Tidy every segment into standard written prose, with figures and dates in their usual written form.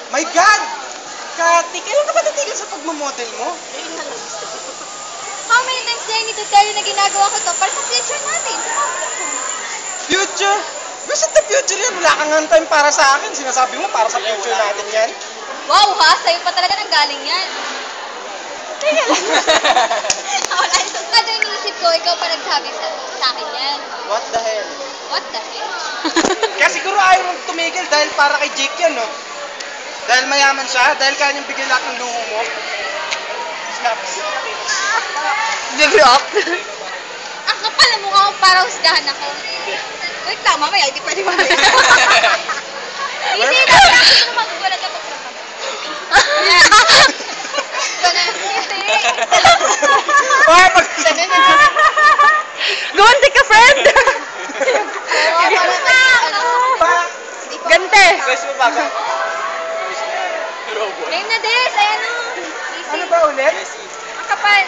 My God! Kati, kailan ka ba titigil sa pagmamodel mo? How many times na ito tayo na ginagawa ko to para sa future natin, sa family ko. Future? Basta the future yan. Wala kang time para sa akin. Sinasabi mo para sa future natin yan. Wow ha, sa'yo pa talaga nang galing yan. Teka lang. Kada iniisip ko, ikaw pa nagsabi sa akin yan. What the hell? What the hell? Kaya siguro ayaw mong tumigil dahil para kay Jake yan, no? Dahil mayaman siya, dahil kanyang bigyan lahat ng luho mo. Snaps. Nag-rock. Ang kapal na mukha ko para husgahan ako. Wait lang, mamaya, hindi pwede mamaya. Hindi lang, hindi magugulat kapag nakap. Yan. Ganun. Gumanti ka, friend! Gante! Guys mo ba? Game na des, ayan o. Ano ba ulit? Ang kapal.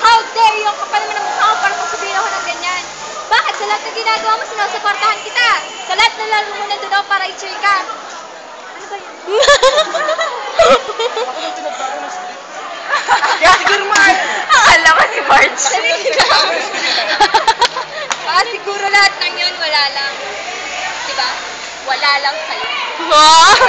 How dare you? Ang kapal naman ng mukha ko para sasabihin ako ng ganyan. Bakit? Sa lahat ng ginagawa mo, sinusuportahan kita. Sa lahat ng laro mo nandun ako para i-cheer ka. Ano ba yun? Kaya siguro mahal. Akala ko si Marge. Siguro lahat ng yun, wala lang. Diba? Wala lang sa'yo. Wow!